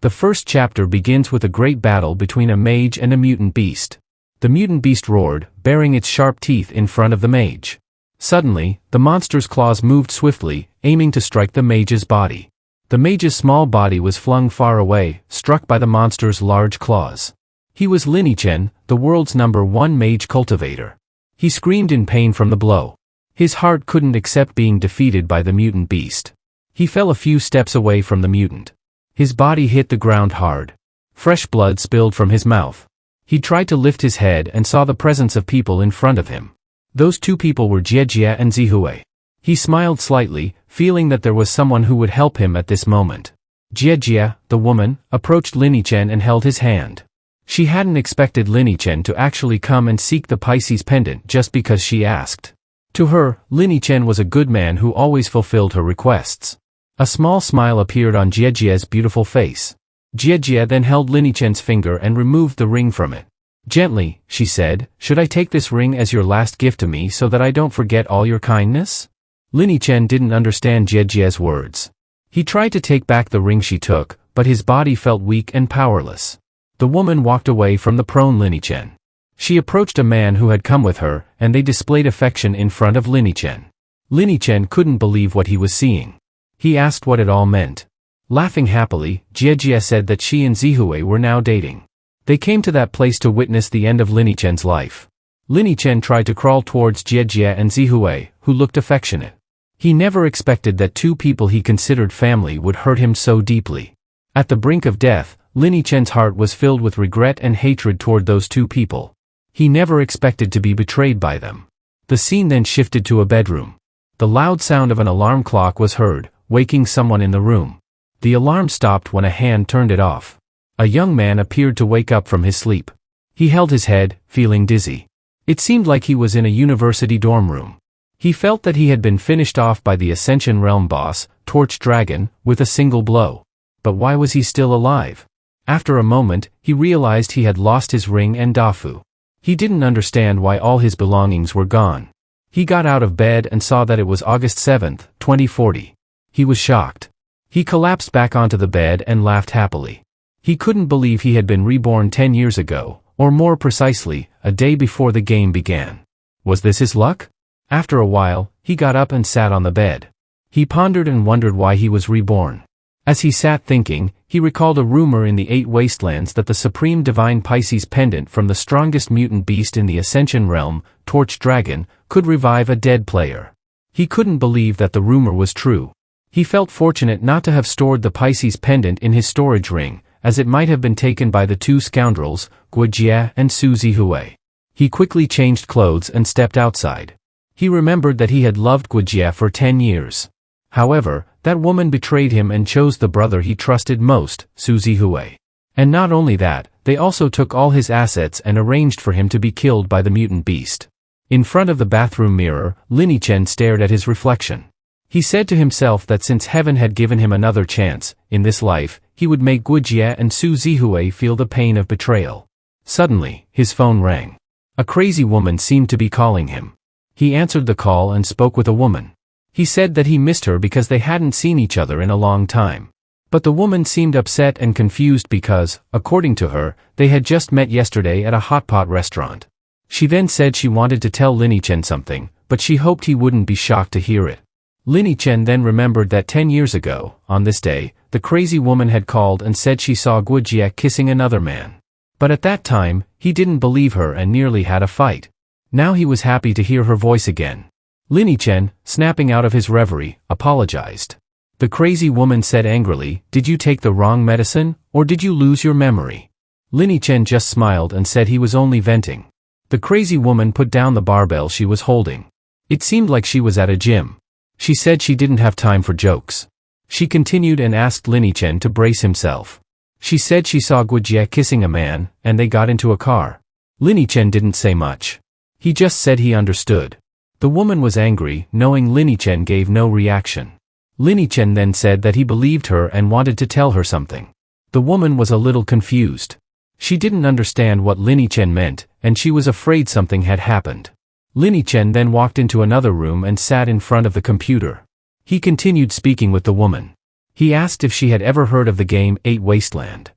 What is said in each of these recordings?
The first chapter begins with a great battle between a mage and a mutant beast. The mutant beast roared, baring its sharp teeth in front of the mage. Suddenly, the monster's claws moved swiftly, aiming to strike the mage's body. The mage's small body was flung far away, struck by the monster's large claws. He was Lin Yichen, the world's #1 mage cultivator. He screamed in pain from the blow. His heart couldn't accept being defeated by the mutant beast. He fell a few steps away from the mutant. His body hit the ground hard. Fresh blood spilled from his mouth. He tried to lift his head and saw the presence of people in front of him. Those two people were Jie and Zihui. He smiled slightly, feeling that there was someone who would help him at this moment. Jie, the woman, approached Lin Yichen and held his hand. She hadn't expected Lin Yichen to actually come and seek the Pisces pendant just because she asked. To her, Lin Yichen was a good man who always fulfilled her requests. A small smile appeared on Jie's beautiful face. Jie then held Lin Yichen's finger and removed the ring from it. Gently, she said, "Should I take this ring as your last gift to me so that I don't forget all your kindness?" Lin Yichen didn't understand Jie's words. He tried to take back the ring she took, but his body felt weak and powerless. The woman walked away from the prone Lin Yichen. She approached a man who had come with her, and they displayed affection in front of Lin Yichen. Lin Yichen couldn't believe what he was seeing. He asked what it all meant. Laughing happily, Jie said that she and Zihui were now dating. They came to that place to witness the end of Lin Yichen's life. Lin Yichen tried to crawl towards Jie and Zihui, who looked affectionate. He never expected that two people he considered family would hurt him so deeply. At the brink of death, Lin Yichen's heart was filled with regret and hatred toward those two people. He never expected to be betrayed by them. The scene then shifted to a bedroom. The loud sound of an alarm clock was heard, waking someone in the room. The alarm stopped when a hand turned it off. A young man appeared to wake up from his sleep. He held his head, feeling dizzy. It seemed like he was in a university dorm room. He felt that he had been finished off by the Ascension Realm boss, Torch Dragon, with a single blow. But why was he still alive? After a moment, he realized he had lost his ring and Dafu. He didn't understand why all his belongings were gone. He got out of bed and saw that it was August 7th, 2040. He was shocked. He collapsed back onto the bed and laughed happily. He couldn't believe he had been reborn 10 years ago, or more precisely, a day before the game began. Was this his luck? After a while, he got up and sat on the bed. He pondered and wondered why he was reborn. As he sat thinking, he recalled a rumor in the 8 Wastelands that the Supreme Divine Pisces pendant from the strongest mutant beast in the Ascension Realm, Torch Dragon, could revive a dead player. He couldn't believe that the rumor was true. He felt fortunate not to have stored the Pisces pendant in his storage ring, as it might have been taken by the two scoundrels, Guojie and Su Zihui. He quickly changed clothes and stepped outside. He remembered that he had loved Guojie for 10 years. However, that woman betrayed him and chose the brother he trusted most, Su Zihui. And not only that, they also took all his assets and arranged for him to be killed by the mutant beast. In front of the bathroom mirror, Lin Yichen stared at his reflection. He said to himself that since heaven had given him another chance, in this life, he would make Guojie and Su Zihui feel the pain of betrayal. Suddenly, his phone rang. A crazy woman seemed to be calling him. He answered the call and spoke with a woman. He said that he missed her because they hadn't seen each other in a long time. But the woman seemed upset and confused because, according to her, they had just met yesterday at a hot pot restaurant. She then said she wanted to tell Lin Yichen something, but she hoped he wouldn't be shocked to hear it. Lin Yichen then remembered that 10 years ago, on this day, the crazy woman had called and said she saw Guojie kissing another man. But at that time, he didn't believe her and nearly had a fight. Now he was happy to hear her voice again. Lin Yichen, snapping out of his reverie, apologized. The crazy woman said angrily, "Did you take the wrong medicine, or did you lose your memory?" Lin Yichen just smiled and said he was only venting. The crazy woman put down the barbell she was holding. It seemed like she was at a gym. She said she didn't have time for jokes. She continued and asked Lin Yichen to brace himself. She said she saw Guojie kissing a man, and they got into a car. Lin Yichen didn't say much. He just said he understood. The woman was angry, knowing Lin Yichen gave no reaction. Lin Yichen then said that he believed her and wanted to tell her something. The woman was a little confused. She didn't understand what Lin Yichen meant, and she was afraid something had happened. Lin Yichen then walked into another room and sat in front of the computer. He continued speaking with the woman. He asked if she had ever heard of the game 8 Wasteland.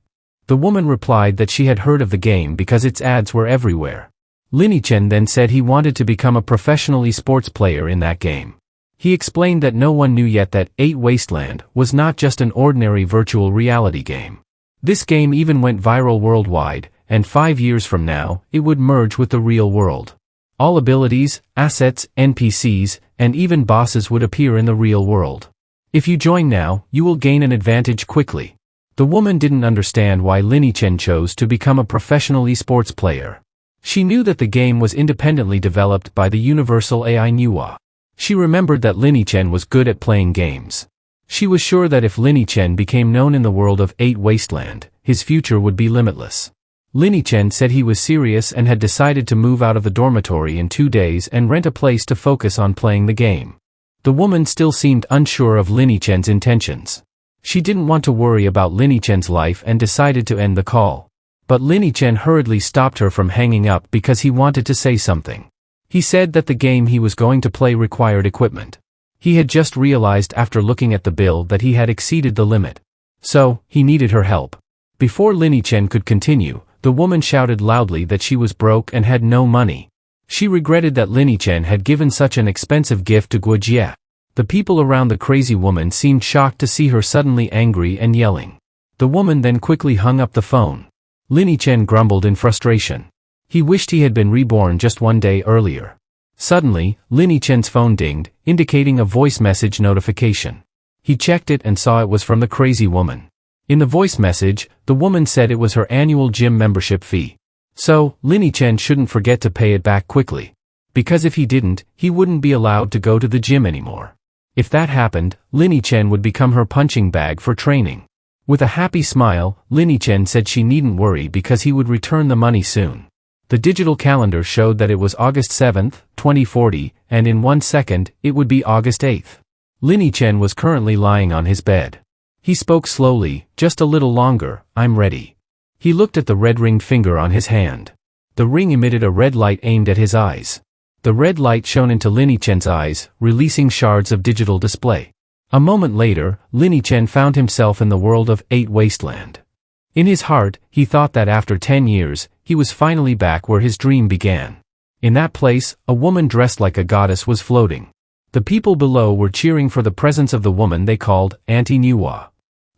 The woman replied that she had heard of the game because its ads were everywhere. Lin-Chen then said he wanted to become a professional esports player in that game. He explained that no one knew yet that 8 Wasteland was not just an ordinary virtual reality game. This game even went viral worldwide, and 5 years from now, it would merge with the real world. All abilities, assets, NPCs, and even bosses would appear in the real world. If you join now, you will gain an advantage quickly. The woman didn't understand why Lin-Chen chose to become a professional esports player. She knew that the game was independently developed by the Universal AI Nuwa. She remembered that Lin-Chen was good at playing games. She was sure that if Lin-Chen became known in the world of 8 Wasteland, his future would be limitless. Lin-Chen said he was serious and had decided to move out of the dormitory in 2 days and rent a place to focus on playing the game. The woman still seemed unsure of Lin-Chen's intentions. She didn't want to worry about Lin-Chen's life and decided to end the call. But Lin-Chen hurriedly stopped her from hanging up because he wanted to say something. He said that the game he was going to play required equipment. He had just realized after looking at the bill that he had exceeded the limit. So, he needed her help. Before Lin-Chen could continue, the woman shouted loudly that she was broke and had no money. She regretted that Lin-Chen had given such an expensive gift to Guojie. The people around the crazy woman seemed shocked to see her suddenly angry and yelling. The woman then quickly hung up the phone. Lin-Chen grumbled in frustration. He wished he had been reborn just 1 day earlier. Suddenly, Lin-Chen's phone dinged, indicating a voice message notification. He checked it and saw it was from the crazy woman. In the voice message, the woman said it was her annual gym membership fee. So, Lin-Chen shouldn't forget to pay it back quickly. Because if he didn't, he wouldn't be allowed to go to the gym anymore. If that happened, Lin-Chen would become her punching bag for training. With a happy smile, Lin-Chen said she needn't worry because he would return the money soon. The digital calendar showed that it was August 7th, 2040, and in 1 second, it would be August 8th. Lin-Chen was currently lying on his bed. He spoke slowly, just a little longer, I'm ready. He looked at the red-ringed finger on his hand. The ring emitted a red light aimed at his eyes. The red light shone into Lin-Chen's eyes, releasing shards of digital display. A moment later, Lin-Chen found himself in the world of 8 Wasteland. In his heart, he thought that after 10 years, he was finally back where his dream began. In that place, a woman dressed like a goddess was floating. The people below were cheering for the presence of the woman they called Auntie Nuwa.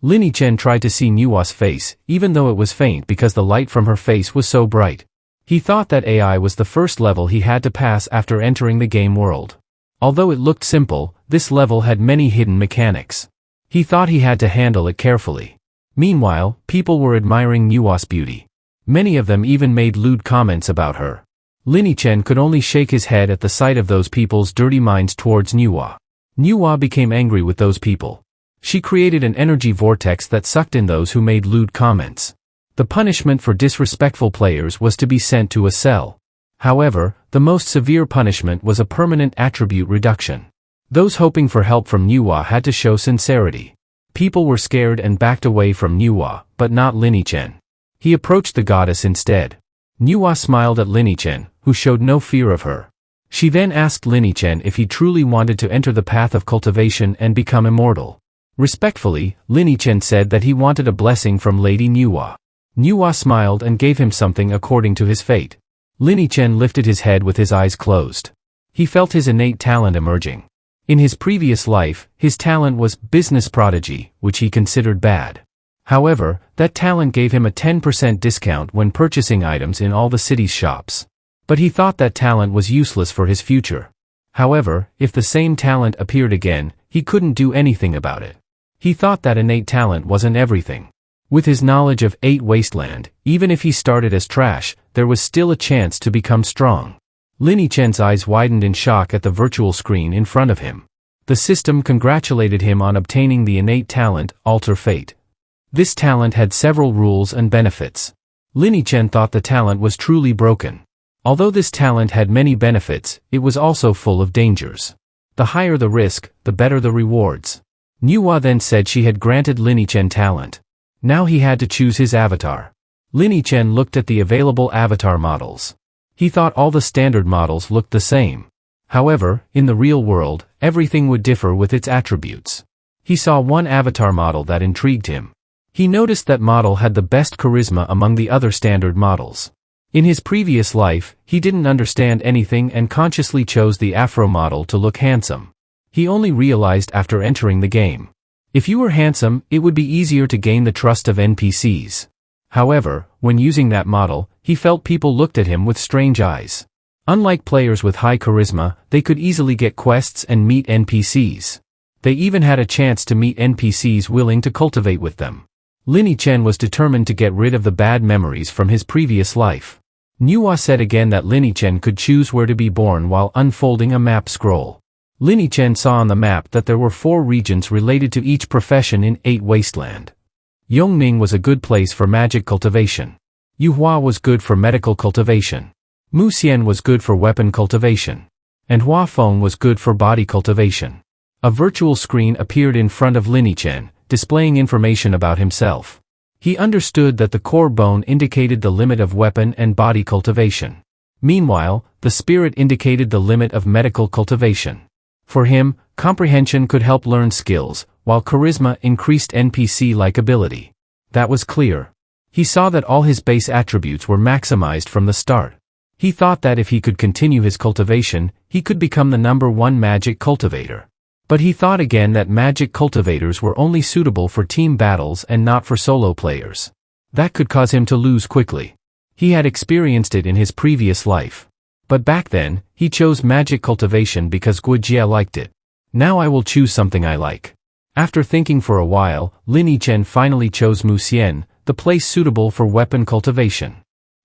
Lin-Chen tried to see Nuwa's face, even though it was faint because the light from her face was so bright. He thought that AI was the first level he had to pass after entering the game world. Although it looked simple, this level had many hidden mechanics. He thought he had to handle it carefully. Meanwhile, people were admiring Nuwa's beauty. Many of them even made lewd comments about her. Lin-Chen could only shake his head at the sight of those people's dirty minds towards Nuwa. Nuwa became angry with those people. She created an energy vortex that sucked in those who made lewd comments. The punishment for disrespectful players was to be sent to a cell. However, the most severe punishment was a permanent attribute reduction. Those hoping for help from Nuwa had to show sincerity. People were scared and backed away from Nuwa, but not Lin-Chen. He approached the goddess instead. Nuwa smiled at Lin-Chen, who showed no fear of her. She then asked Lin-Chen if he truly wanted to enter the path of cultivation and become immortal. Respectfully, Lin-Chen said that he wanted a blessing from Lady Nuwa. Nuwa smiled and gave him something according to his fate. Lin-Chen lifted his head with his eyes closed. He felt his innate talent emerging. In his previous life, his talent was business prodigy, which he considered bad. However, that talent gave him a 10% discount when purchasing items in all the city's shops. But he thought that talent was useless for his future. However, if the same talent appeared again, he couldn't do anything about it. He thought that innate talent wasn't everything. With his knowledge of 8 Wasteland, even if he started as trash, there was still a chance to become strong. Lin-Chen's eyes widened in shock at the virtual screen in front of him. The system congratulated him on obtaining the innate talent, Alter Fate. This talent had several rules and benefits. Lin-Chen thought the talent was truly broken. Although this talent had many benefits, it was also full of dangers. The higher the risk, the better the rewards. Nuwa then said she had granted Lin-Chen talent. Now he had to choose his avatar. Lin-Chen looked at the available avatar models. He thought all the standard models looked the same. However, in the real world, everything would differ with its attributes. He saw one avatar model that intrigued him. He noticed that model had the best charisma among the other standard models. In his previous life, he didn't understand anything and consciously chose the Afro model to look handsome. He only realized after entering the game. If you were handsome, it would be easier to gain the trust of NPCs. However, when using that model, he felt people looked at him with strange eyes. Unlike players with high charisma, they could easily get quests and meet NPCs. They even had a chance to meet NPCs willing to cultivate with them. Lin Chen was determined to get rid of the bad memories from his previous life. Nuwa said again that Lin Chen could choose where to be born while unfolding a map scroll. Lin Chen saw on the map that there were 4 regions related to each profession in 8 Wasteland. Yongming was a good place for magic cultivation. Yuhua was good for medical cultivation. Muxian was good for weapon cultivation. And Huafeng was good for body cultivation. A virtual screen appeared in front of Lin Chen, displaying information about himself. He understood that the core bone indicated the limit of weapon and body cultivation. Meanwhile, the spirit indicated the limit of medical cultivation. For him, comprehension could help learn skills, while charisma increased NPC-like ability. That was clear. He saw that all his base attributes were maximized from the start. He thought that if he could continue his cultivation, he could become the #1 magic cultivator. But he thought again that magic cultivators were only suitable for team battles and not for solo players. That could cause him to lose quickly. He had experienced it in his previous life. But back then, he chose magic cultivation because Guijia liked it. Now I will choose something I like. After thinking for a while, Lin Chen finally chose Muxian, the place suitable for weapon cultivation.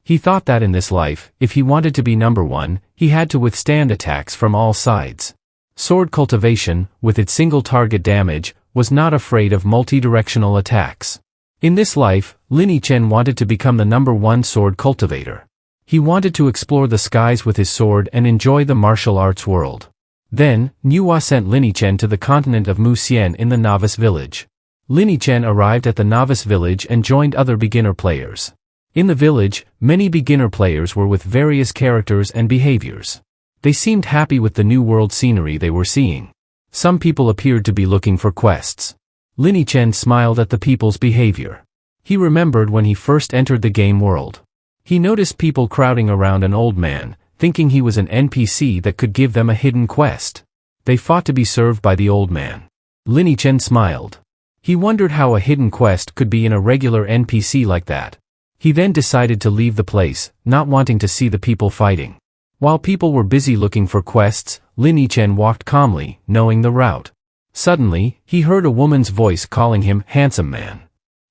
He thought that in this life, if he wanted to be #1, he had to withstand attacks from all sides. Sword cultivation, with its single target damage, was not afraid of multi-directional attacks. In this life, Lin Chen wanted to become the #1 sword cultivator. He wanted to explore the skies with his sword and enjoy the martial arts world. Then, Nuwa sent Lin Chen to the continent of Muxian in the novice village. Lin Chen arrived at the novice village and joined other beginner players. In the village, many beginner players were with various characters and behaviors. They seemed happy with the new world scenery they were seeing. Some people appeared to be looking for quests. Lin Chen smiled at the people's behavior. He remembered when he first entered the game world. He noticed people crowding around an old man, thinking he was an NPC that could give them a hidden quest. They fought to be served by the old man. Lin Chen smiled. He wondered how a hidden quest could be in a regular NPC like that. He then decided to leave the place, not wanting to see the people fighting. While people were busy looking for quests, Lin Chen walked calmly, knowing the route. Suddenly, he heard a woman's voice calling him handsome man.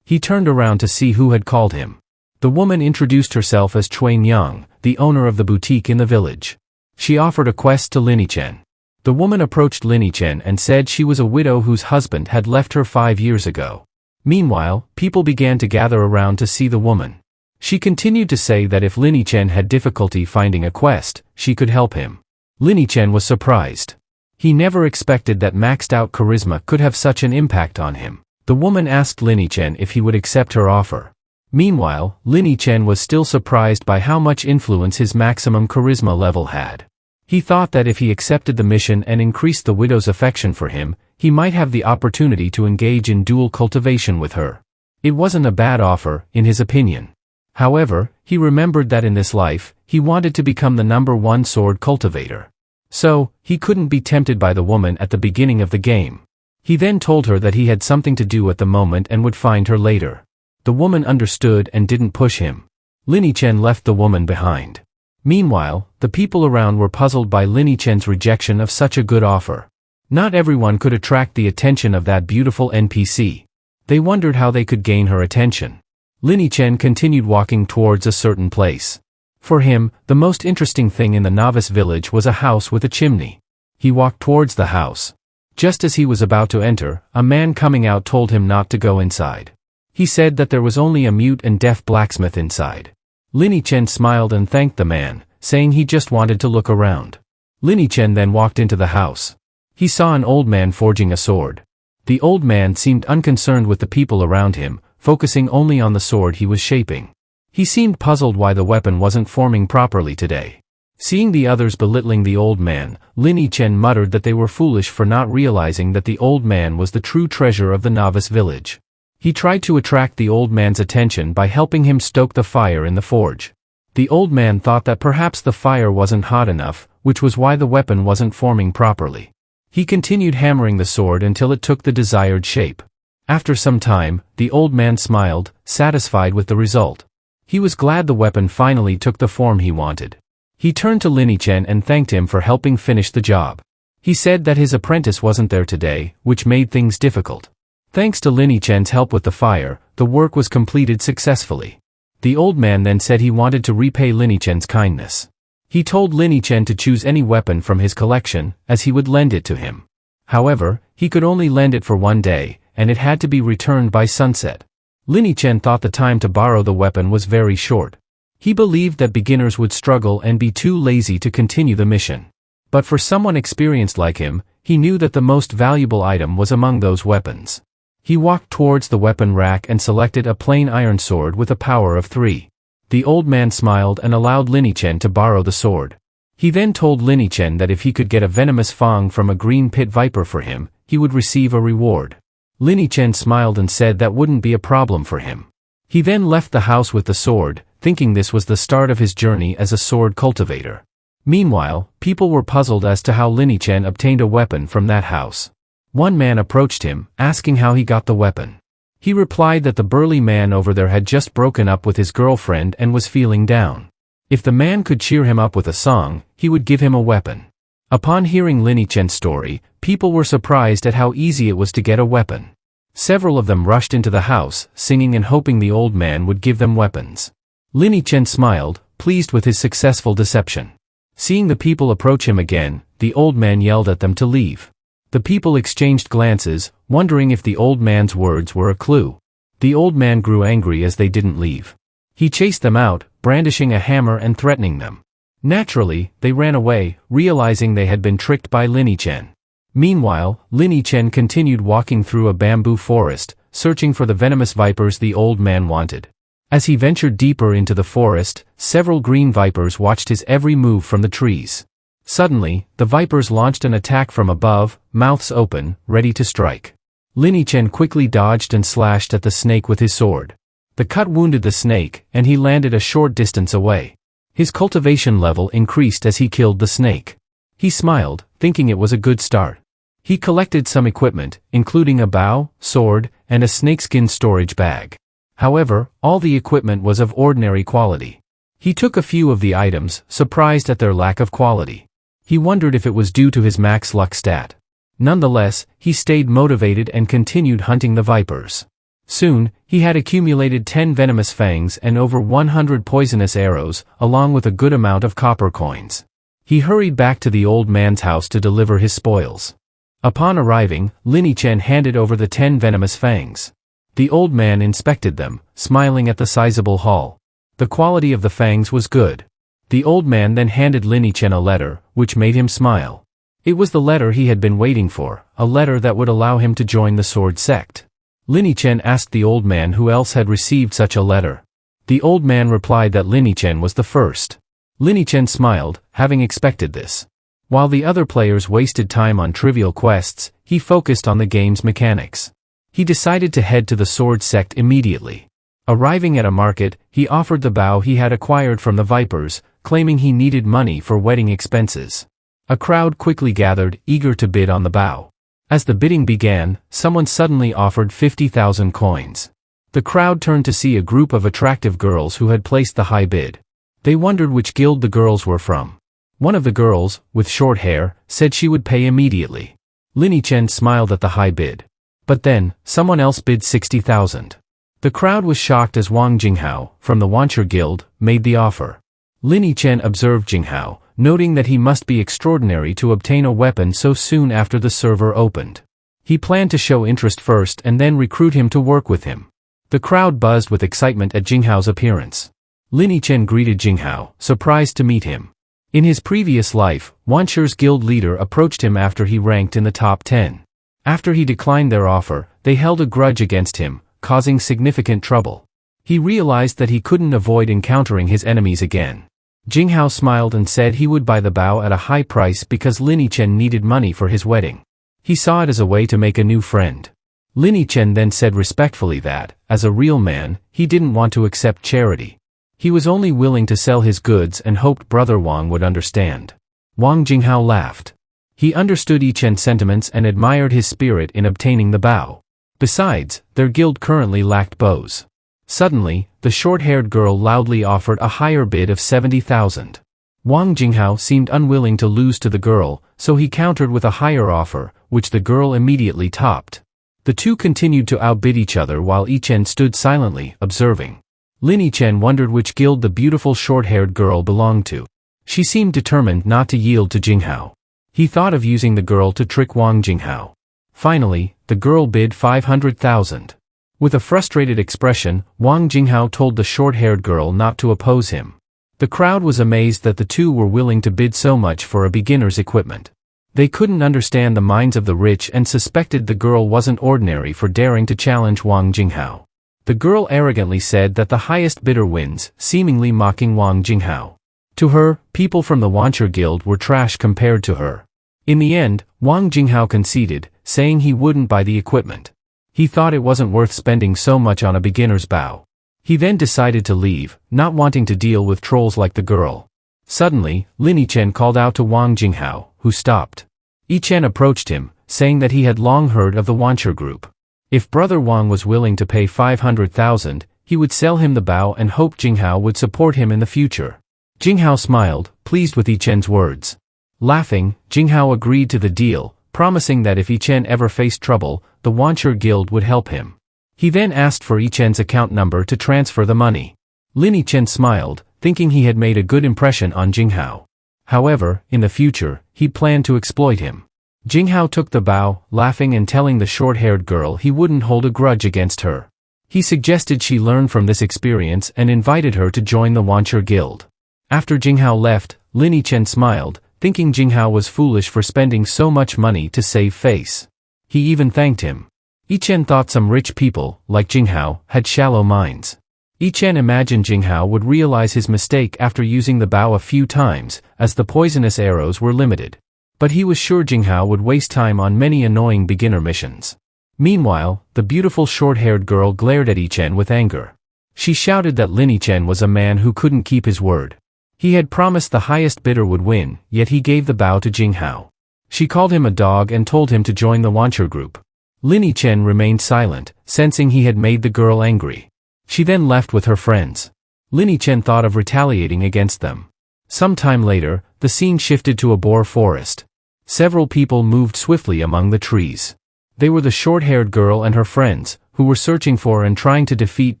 He turned around to see who had called him. The woman introduced herself as Chuan Yang, the owner of the boutique in the village. She offered a quest to Lin Chen. The woman approached Lin Chen and said she was a widow whose husband had left her 5 years ago. Meanwhile, people began to gather around to see the woman. She continued to say that if Lin Chen had difficulty finding a quest, she could help him. Lin Chen was surprised. He never expected that maxed-out charisma could have such an impact on him. The woman asked Lin Chen if he would accept her offer. Meanwhile, Lin Chen was still surprised by how much influence his maximum charisma level had. He thought that if he accepted the mission and increased the widow's affection for him, he might have the opportunity to engage in dual cultivation with her. It wasn't a bad offer, in his opinion. However, he remembered that in this life, he wanted to become the #1 sword cultivator. So, he couldn't be tempted by the woman at the beginning of the game. He then told her that he had something to do at the moment and would find her later. The woman understood and didn't push him. Lin Chen left the woman behind. Meanwhile, the people around were puzzled by Lin Chen's rejection of such a good offer. Not everyone could attract the attention of that beautiful NPC. They wondered how they could gain her attention. Lin Chen continued walking towards a certain place. For him, the most interesting thing in the novice village was a house with a chimney. He walked towards the house. Just as he was about to enter, a man coming out told him not to go inside. He said that there was only a mute and deaf blacksmith inside. Lin Chen smiled and thanked the man, saying he just wanted to look around. Lin Chen then walked into the house. He saw an old man forging a sword. The old man seemed unconcerned with the people around him, focusing only on the sword he was shaping. He seemed puzzled why the weapon wasn't forming properly today. Seeing the others belittling the old man, Lin Yichen muttered that they were foolish for not realizing that the old man was the true treasure of the novice village. He tried to attract the old man's attention by helping him stoke the fire in the forge. The old man thought that perhaps the fire wasn't hot enough, which was why the weapon wasn't forming properly. He continued hammering the sword until it took the desired shape. After some time, the old man smiled, satisfied with the result. He was glad the weapon finally took the form he wanted. He turned to Lin Yichen and thanked him for helping finish the job. He said that his apprentice wasn't there today, which made things difficult. Thanks to Lin Yichen's help with the fire, the work was completed successfully. The old man then said he wanted to repay Lin Yichen's kindness. He told Lin Yichen to choose any weapon from his collection, as he would lend it to him. However, he could only lend it for one day, and it had to be returned by sunset. Lin Yichen thought the time to borrow the weapon was very short. He believed that beginners would struggle and be too lazy to continue the mission. But for someone experienced like him, he knew that the most valuable item was among those weapons. He walked towards the weapon rack and selected a plain iron sword with a power of 3. The old man smiled and allowed Lin Yichen to borrow the sword. He then told Lin Yichen that if he could get a venomous fang from a green pit viper for him, he would receive a reward. Lin Yichen smiled and said that wouldn't be a problem for him. He then left the house with the sword, thinking this was the start of his journey as a sword cultivator. Meanwhile, people were puzzled as to how Lin Yichen obtained a weapon from that house. One man approached him, asking how he got the weapon. He replied that the burly man over there had just broken up with his girlfriend and was feeling down. If the man could cheer him up with a song, he would give him a weapon. Upon hearing Lin Yichen's story, people were surprised at how easy it was to get a weapon. Several of them rushed into the house, singing and hoping the old man would give them weapons. Lin Yichen smiled, pleased with his successful deception. Seeing the people approach him again, the old man yelled at them to leave. The people exchanged glances, wondering if the old man's words were a clue. The old man grew angry as they didn't leave. He chased them out, brandishing a hammer and threatening them. Naturally, they ran away, realizing they had been tricked by Lin Yichen. Meanwhile, Lin Yichen continued walking through a bamboo forest, searching for the venomous vipers the old man wanted. As he ventured deeper into the forest, several green vipers watched his every move from the trees. Suddenly, the vipers launched an attack from above, mouths open, ready to strike. Lin Yichen quickly dodged and slashed at the snake with his sword. The cut wounded the snake, and he landed a short distance away. His cultivation level increased as he killed the snake. He smiled, thinking it was a good start. He collected some equipment, including a bow, sword, and a snakeskin storage bag. However, all the equipment was of ordinary quality. He took a few of the items, surprised at their lack of quality. He wondered if it was due to his max luck stat. Nonetheless, he stayed motivated and continued hunting the vipers. Soon, he had accumulated 10 venomous fangs and over 100 poisonous arrows, along with a good amount of copper coins. He hurried back to the old man's house to deliver his spoils. Upon arriving, Lin Yichen handed over the 10 venomous fangs. The old man inspected them, smiling at the sizable haul. The quality of the fangs was good. The old man then handed Lin Yichen a letter, which made him smile. It was the letter he had been waiting for, a letter that would allow him to join the sword sect. Lin Yichen asked the old man who else had received such a letter. The old man replied that Lin Yichen was the first. Lin Yichen smiled, having expected this. While the other players wasted time on trivial quests, he focused on the game's mechanics. He decided to head to the sword sect immediately. Arriving at a market, he offered the bow he had acquired from the vipers, claiming he needed money for wedding expenses. A crowd quickly gathered, eager to bid on the bow. As the bidding began, someone suddenly offered 50,000 coins. The crowd turned to see a group of attractive girls who had placed the high bid. They wondered which guild the girls were from. One of the girls, with short hair, said she would pay immediately. Lin Yichen smiled at the high bid. But then, someone else bid 60,000. The crowd was shocked as Wang Jinghao, from the Wancher Guild, made the offer. Lin Yichen observed Jinghao, noting that he must be extraordinary to obtain a weapon so soon after the server opened. He planned to show interest first and then recruit him to work with him. The crowd buzzed with excitement at Jinghao's appearance. Lin Yichen greeted Jinghao, surprised to meet him. In his previous life, Wancher's guild leader approached him after he ranked in the top 10. After he declined their offer, they held a grudge against him, causing significant trouble. He realized that he couldn't avoid encountering his enemies again. Jinghao smiled and said he would buy the bao at a high price because Lin Yichen needed money for his wedding. He saw it as a way to make a new friend. Lin Yichen then said respectfully that, as a real man, he didn't want to accept charity. He was only willing to sell his goods and hoped Brother Wang would understand. Wang Jinghao laughed. He understood Yichen's sentiments and admired his spirit in obtaining the bao. Besides, their guild currently lacked bows. Suddenly, the short-haired girl loudly offered a higher bid of 70,000. Wang Jinghao seemed unwilling to lose to the girl, so he countered with a higher offer, which the girl immediately topped. The two continued to outbid each other while Yichen stood silently, observing. Lin Yichen wondered which guild the beautiful short-haired girl belonged to. She seemed determined not to yield to Jinghao. He thought of using the girl to trick Wang Jinghao. Finally, the girl bid 500,000. With a frustrated expression, Wang Jinghao told the short-haired girl not to oppose him. The crowd was amazed that the two were willing to bid so much for a beginner's equipment. They couldn't understand the minds of the rich and suspected the girl wasn't ordinary for daring to challenge Wang Jinghao. The girl arrogantly said that the highest bidder wins, seemingly mocking Wang Jinghao. To her, people from the Wancher Guild were trash compared to her. In the end, Wang Jinghao conceded, saying he wouldn't buy the equipment. He thought it wasn't worth spending so much on a beginner's bao. He then decided to leave, not wanting to deal with trolls like the girl. Suddenly, Lin Yichen called out to Wang Jinghao, who stopped. Yichen approached him, saying that he had long heard of the Wancher group. If Brother Wang was willing to pay 500,000, he would sell him the bao and hope Jinghao would support him in the future. Jinghao smiled, pleased with Yichen's words. Laughing, Jinghao agreed to the deal, promising that if Yichen ever faced trouble, the Wancher Guild would help him. He then asked for Yichen's account number to transfer the money. Lin Yichen smiled, thinking he had made a good impression on Jinghao. However, in the future, he planned to exploit him. Jinghao took the bao, laughing and telling the short-haired girl he wouldn't hold a grudge against her. He suggested she learn from this experience and invited her to join the Wancher Guild. After Jinghao left, Lin Yichen smiled, thinking Jinghao was foolish for spending so much money to save face. He even thanked him. Yichen thought some rich people, like Jinghao, had shallow minds. Yichen imagined Jinghao would realize his mistake after using the bao a few times, as the poisonous arrows were limited. But he was sure Jinghao would waste time on many annoying beginner missions. Meanwhile, the beautiful short-haired girl glared at Yichen with anger. She shouted that Lin Yichen was a man who couldn't keep his word. He had promised the highest bidder would win, yet he gave the bao to Jinghao. She called him a dog and told him to join the Wancher group. Lin Yichen remained silent, sensing he had made the girl angry. She then left with her friends. Lin Yichen thought of retaliating against them. Some time later, the scene shifted to a boar forest. Several people moved swiftly among the trees. They were the short-haired girl and her friends, who were searching for and trying to defeat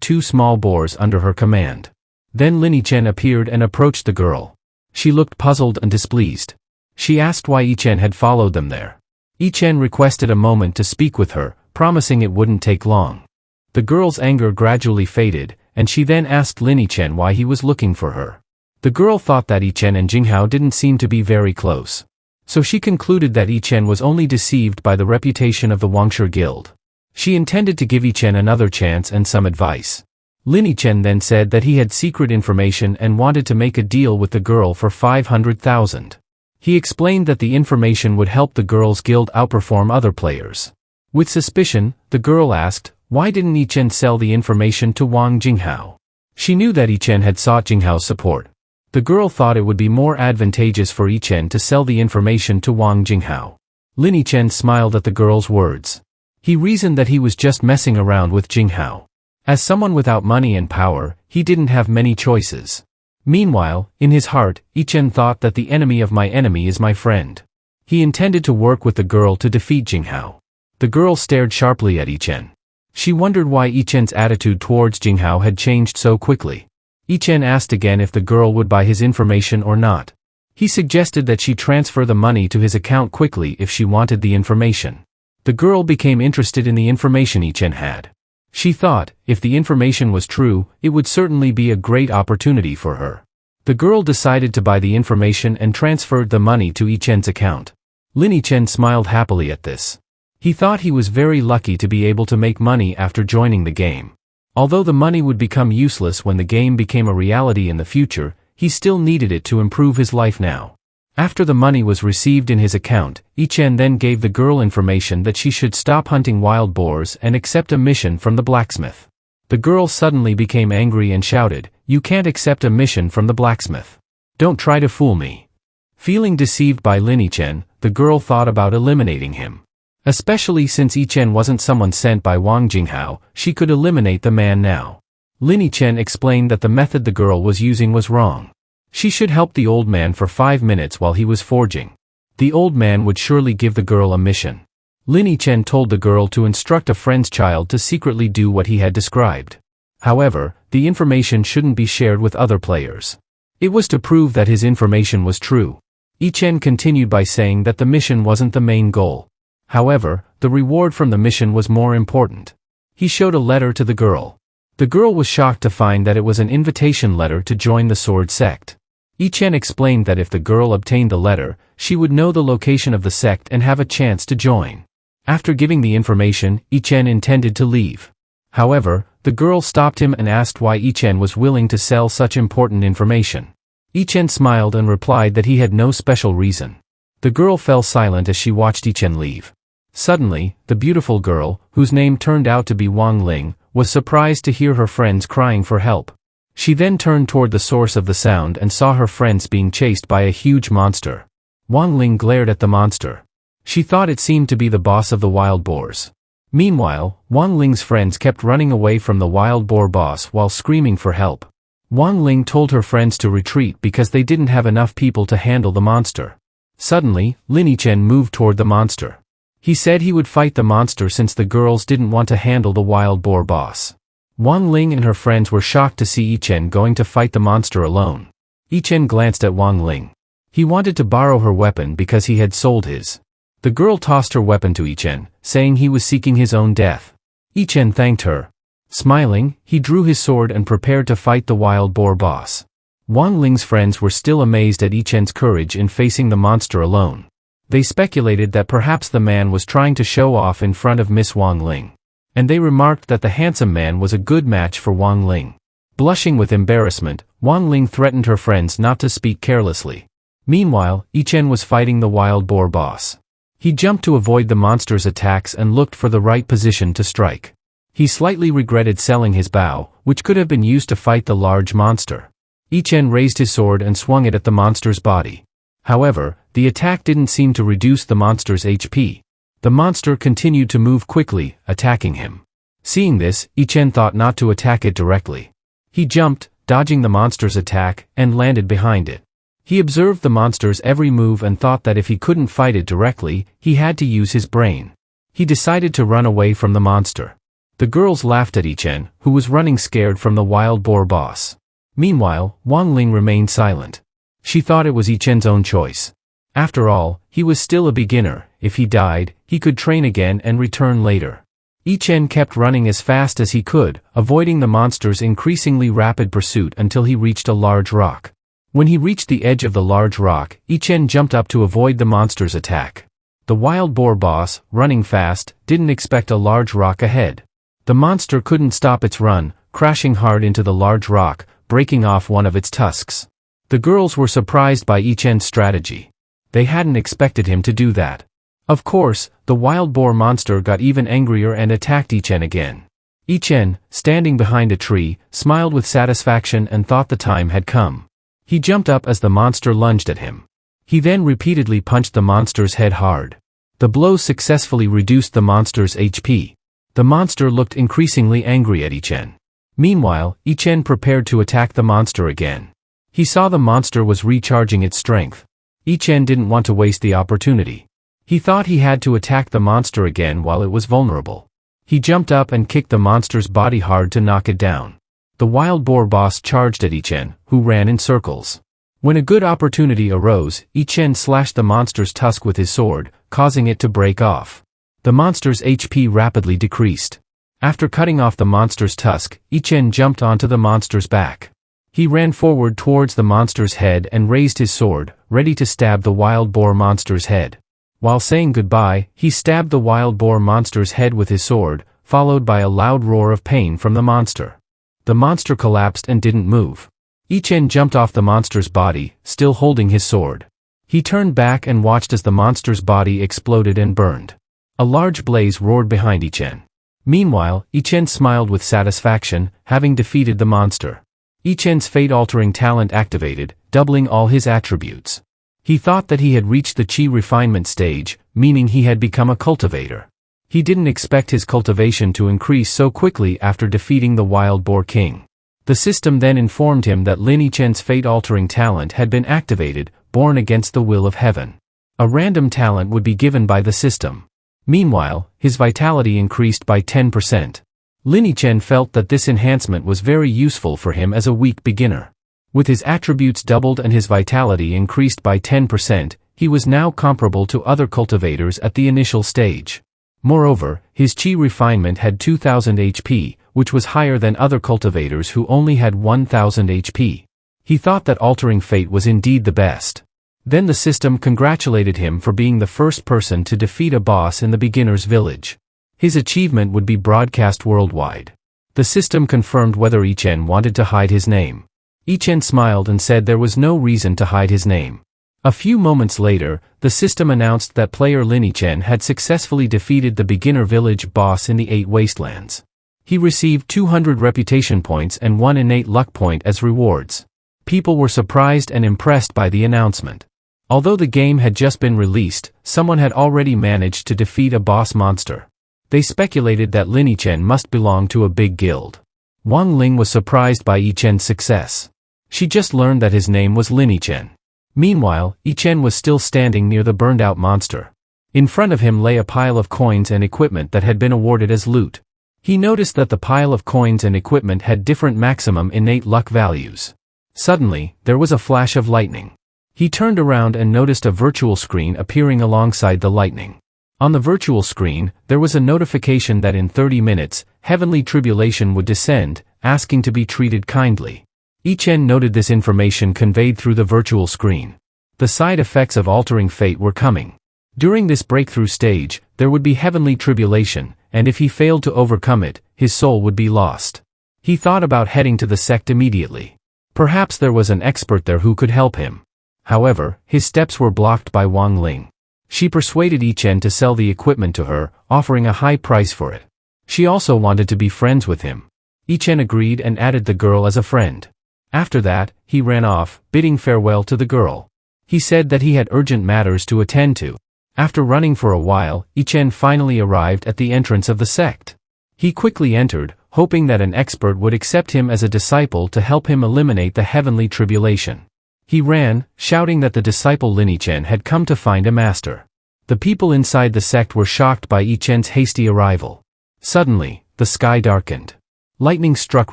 two small boars under her command. Then Lin Yichen appeared and approached the girl. She looked puzzled and displeased. She asked why Yichen had followed them there. Yichen requested a moment to speak with her, promising it wouldn't take long. The girl's anger gradually faded, and she then asked Lin Yichen why he was looking for her. The girl thought that Yichen and Jinghao didn't seem to be very close. So she concluded that Yichen was only deceived by the reputation of the Wancher Guild. She intended to give Yichen another chance and some advice. Lin Yichen then said that he had secret information and wanted to make a deal with the girl for 500,000. He explained that the information would help the girl's guild outperform other players. With suspicion, the girl asked, why didn't Yichen sell the information to Wang Jinghao? She knew that Yichen had sought Jinghao's support. The girl thought it would be more advantageous for Yichen to sell the information to Wang Jinghao. Lin Yichen smiled at the girl's words. He reasoned that he was just messing around with Jinghao. As someone without money and power, he didn't have many choices. Meanwhile, in his heart, Yichen thought that the enemy of my enemy is my friend. He intended to work with the girl to defeat Jinghao. The girl stared sharply at Yichen. She wondered why Yichen's attitude towards Jinghao had changed so quickly. Yichen asked again if the girl would buy his information or not. He suggested that she transfer the money to his account quickly if she wanted the information. The girl became interested in the information Yichen had. She thought, if the information was true, it would certainly be a great opportunity for her. The girl decided to buy the information and transferred the money to Yichen's account. Lin Yichen smiled happily at this. He thought he was very lucky to be able to make money after joining the game. Although the money would become useless when the game became a reality in the future, he still needed it to improve his life now. After the money was received in his account, Ichen then gave the girl information that she should stop hunting wild boars and accept a mission from the blacksmith. The girl suddenly became angry and shouted, "You can't accept a mission from the blacksmith. Don't try to fool me." Feeling deceived by Lin Ichen, the girl thought about eliminating him. Especially since Ichen wasn't someone sent by Wang Jinghao, she could eliminate the man now. Lin Ichen explained that the method the girl was using was wrong. She should help the old man for 5 minutes while he was forging. The old man would surely give the girl a mission. Lin Ichen told the girl to instruct a friend's child to secretly do what he had described. However, the information shouldn't be shared with other players. It was to prove that his information was true. Ichen continued by saying that the mission wasn't the main goal. However, the reward from the mission was more important. He showed a letter to the girl. The girl was shocked to find that it was an invitation letter to join the sword sect. Ichen explained that if the girl obtained the letter, she would know the location of the sect and have a chance to join. After giving the information, Ichen intended to leave. However, the girl stopped him and asked why Ichen was willing to sell such important information. Ichen smiled and replied that he had no special reason. The girl fell silent as she watched Ichen leave. Suddenly, the beautiful girl, whose name turned out to be Wang Ling, was surprised to hear her friends crying for help. She then turned toward the source of the sound and saw her friends being chased by a huge monster. Wang Ling glared at the monster. She thought it seemed to be the boss of the wild boars. Meanwhile, Wang Ling's friends kept running away from the wild boar boss while screaming for help. Wang Ling told her friends to retreat because they didn't have enough people to handle the monster. Suddenly, Lin Ichen moved toward the monster. He said he would fight the monster since the girls didn't want to handle the wild boar boss. Wang Ling and her friends were shocked to see Ichen going to fight the monster alone. Ichen glanced at Wang Ling. He wanted to borrow her weapon because he had sold his. The girl tossed her weapon to Ichen, saying he was seeking his own death. Ichen thanked her. Smiling, he drew his sword and prepared to fight the wild boar boss. Wang Ling's friends were still amazed at Ichen's courage in facing the monster alone. They speculated that perhaps the man was trying to show off in front of Miss Wang Ling. And they remarked that the handsome man was a good match for Wang Ling. Blushing with embarrassment, Wang Ling threatened her friends not to speak carelessly. Meanwhile, Ichen was fighting the wild boar boss. He jumped to avoid the monster's attacks and looked for the right position to strike. He slightly regretted selling his bow, which could have been used to fight the large monster. Ichen raised his sword and swung it at the monster's body. However, the attack didn't seem to reduce the monster's HP. The monster continued to move quickly, attacking him. Seeing this, Ichen thought not to attack it directly. He jumped, dodging the monster's attack, and landed behind it. He observed the monster's every move and thought that if he couldn't fight it directly, he had to use his brain. He decided to run away from the monster. The girls laughed at Ichen, who was running scared from the wild boar boss. Meanwhile, Wang Ling remained silent. She thought it was Ichen's own choice. After all, he was still a beginner. If he died, he could train again and return later. Ichen kept running as fast as he could, avoiding the monster's increasingly rapid pursuit until he reached a large rock. When he reached the edge of the large rock, Ichen jumped up to avoid the monster's attack. The wild boar boss, running fast, didn't expect a large rock ahead. The monster couldn't stop its run, crashing hard into the large rock, breaking off one of its tusks. The girls were surprised by Ichen's strategy. They hadn't expected him to do that. Of course, the wild boar monster got even angrier and attacked Ichen again. Ichen, standing behind a tree, smiled with satisfaction and thought the time had come. He jumped up as the monster lunged at him. He then repeatedly punched the monster's head hard. The blows successfully reduced the monster's HP. The monster looked increasingly angry at Ichen. Meanwhile, Ichen prepared to attack the monster again. He saw the monster was recharging its strength. Ichen didn't want to waste the opportunity. He thought he had to attack the monster again while it was vulnerable. He jumped up and kicked the monster's body hard to knock it down. The wild boar boss charged at Ichen, who ran in circles. When a good opportunity arose, Ichen slashed the monster's tusk with his sword, causing it to break off. The monster's HP rapidly decreased. After cutting off the monster's tusk, Ichen jumped onto the monster's back. He ran forward towards the monster's head and raised his sword, ready to stab the wild boar monster's head. While saying goodbye, he stabbed the wild boar monster's head with his sword, followed by a loud roar of pain from the monster. The monster collapsed and didn't move. Yichen jumped off the monster's body, still holding his sword. He turned back and watched as the monster's body exploded and burned. A large blaze roared behind Yichen. Meanwhile, Yichen smiled with satisfaction, having defeated the monster. Yichen's fate-altering talent activated, doubling all his attributes. He thought that he had reached the chi refinement stage, meaning he had become a cultivator. He didn't expect his cultivation to increase so quickly after defeating the Wild Boar King. The system then informed him that Lin Yichen's fate-altering talent had been activated, born against the will of heaven. A random talent would be given by the system. Meanwhile, his vitality increased by 10%. Lin Yichen felt that this enhancement was very useful for him as a weak beginner. With his attributes doubled and his vitality increased by 10%, he was now comparable to other cultivators at the initial stage. Moreover, his chi refinement had 2000 HP, which was higher than other cultivators who only had 1000 HP. He thought that altering fate was indeed the best. Then the system congratulated him for being the first person to defeat a boss in the beginner's village. His achievement would be broadcast worldwide. The system confirmed whether Yichen wanted to hide his name. Yichen smiled and said there was no reason to hide his name. A few moments later, the system announced that player Lin Yichen had successfully defeated the beginner village boss in the 8 wastelands. He received 200 reputation points and 1 innate luck point as rewards. People were surprised and impressed by the announcement. Although the game had just been released, someone had already managed to defeat a boss monster. They speculated that Lin Yichen must belong to a big guild. Wang Ling was surprised by Yichen's success. She just learned that his name was Lin Yichen. Meanwhile, Yichen was still standing near the burned-out monster. In front of him lay a pile of coins and equipment that had been awarded as loot. He noticed that the pile of coins and equipment had different maximum innate luck values. Suddenly, there was a flash of lightning. He turned around and noticed a virtual screen appearing alongside the lightning. On the virtual screen, there was a notification that in 30 minutes, heavenly tribulation would descend, asking to be treated kindly. Yichen noted this information conveyed through the virtual screen. The side effects of altering fate were coming. During this breakthrough stage, there would be heavenly tribulation, and if he failed to overcome it, his soul would be lost. He thought about heading to the sect immediately. Perhaps there was an expert there who could help him. However, his steps were blocked by Wang Ling. She persuaded Yichen to sell the equipment to her, offering a high price for it. She also wanted to be friends with him. Yichen agreed and added the girl as a friend. After that, he ran off, bidding farewell to the girl. He said that he had urgent matters to attend to. After running for a while, Yichen finally arrived at the entrance of the sect. He quickly entered, hoping that an expert would accept him as a disciple to help him eliminate the heavenly tribulation. He ran, shouting that the disciple Lin Yichen had come to find a master. The people inside the sect were shocked by Yichen's hasty arrival. Suddenly, the sky darkened. Lightning struck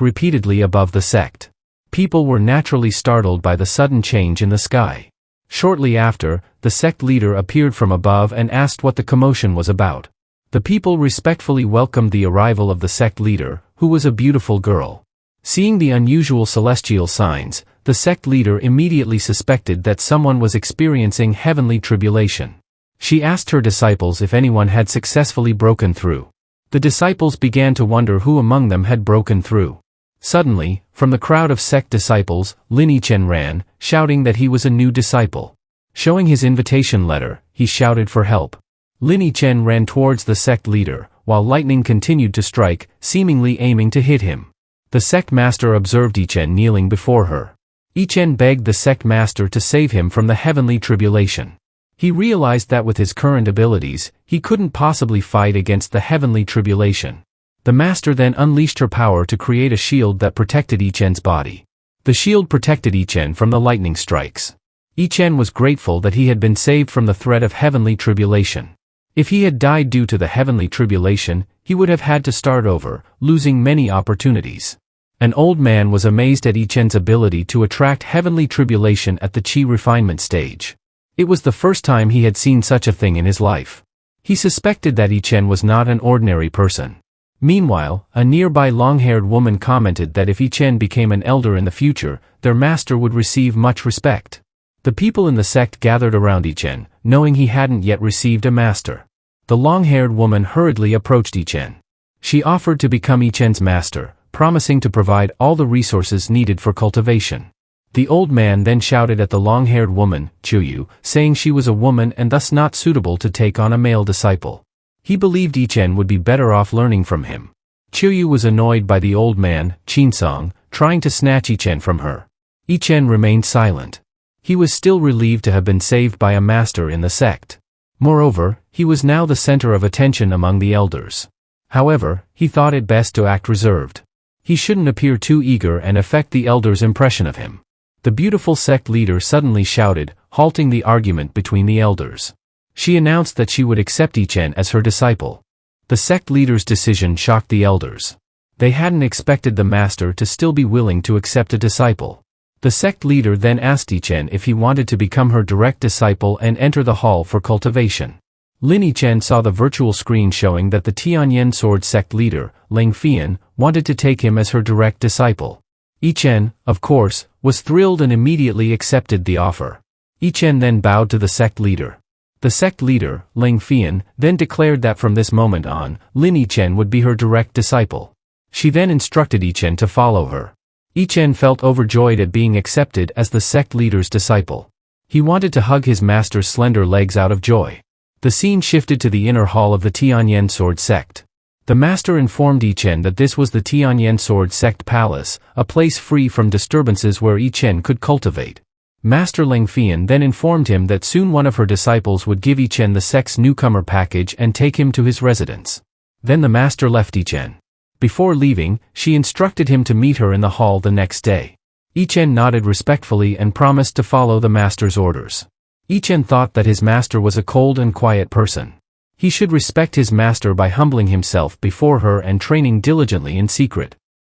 repeatedly above the sect. People were naturally startled by the sudden change in the sky. Shortly after, the sect leader appeared from above and asked what the commotion was about. The people respectfully welcomed the arrival of the sect leader, who was a beautiful girl. Seeing the unusual celestial signs, the sect leader immediately suspected that someone was experiencing heavenly tribulation. She asked her disciples if anyone had successfully broken through. The disciples began to wonder who among them had broken through. Suddenly, from the crowd of sect disciples, Lin Yichen ran, shouting that he was a new disciple. Showing his invitation letter, he shouted for help. Lin Yichen ran towards the sect leader, while lightning continued to strike, seemingly aiming to hit him. The sect master observed Yichen kneeling before her. Yichen begged the sect master to save him from the heavenly tribulation. He realized that with his current abilities, he couldn't possibly fight against the heavenly tribulation. The master then unleashed her power to create a shield that protected Yichen's body. The shield protected Yichen from the lightning strikes. Yichen was grateful that he had been saved from the threat of heavenly tribulation. If he had died due to the heavenly tribulation, he would have had to start over, losing many opportunities. An old man was amazed at Yichen's ability to attract heavenly tribulation at the chi refinement stage. It was the first time he had seen such a thing in his life. He suspected that Yichen was not an ordinary person. Meanwhile, a nearby long-haired woman commented that if Yichen became an elder in the future, their master would receive much respect. The people in the sect gathered around Yichen, knowing he hadn't yet received a master. The long-haired woman hurriedly approached Yichen. She offered to become Yichen's master, promising to provide all the resources needed for cultivation. The old man then shouted at the long-haired woman, Chuyu, saying she was a woman and thus not suitable to take on a male disciple. He believed Ichen would be better off learning from him. Chuyu was annoyed by the old man, Chinsong, trying to snatch Ichen from her. Ichen remained silent. He was still relieved to have been saved by a master in the sect. Moreover, he was now the center of attention among the elders. However, he thought it best to act reserved. He shouldn't appear too eager and affect the elders' impression of him. The beautiful sect leader suddenly shouted, halting the argument between the elders. She announced that she would accept Ichen as her disciple. The sect leader's decision shocked the elders. They hadn't expected the master to still be willing to accept a disciple. The sect leader then asked Ichen if he wanted to become her direct disciple and enter the hall for cultivation. Lin Yichen saw the virtual screen showing that the Tianyan Sword sect leader, Ling Fian, wanted to take him as her direct disciple. Yichen, of course, was thrilled and immediately accepted the offer. Yichen then bowed to the sect leader. The sect leader, Ling Fian, then declared that from this moment on, Lin Yichen would be her direct disciple. She then instructed Yichen to follow her. Yichen felt overjoyed at being accepted as the sect leader's disciple. He wanted to hug his master's slender legs out of joy. The scene shifted to the inner hall of the Tianyan Sword sect. The master informed Yichen that this was the Tianyan Sword sect palace, a place free from disturbances where Yichen could cultivate. Master Ling Fian then informed him that soon one of her disciples would give Yichen the sect's newcomer package and take him to his residence. Then the master left Yichen. Before leaving, she instructed him to meet her in the hall the next day. Yichen nodded respectfully and promised to follow the master's orders. Yichen thought that his master was a cold and quiet person. He should respect his master by humbling himself before her and training diligently in secret.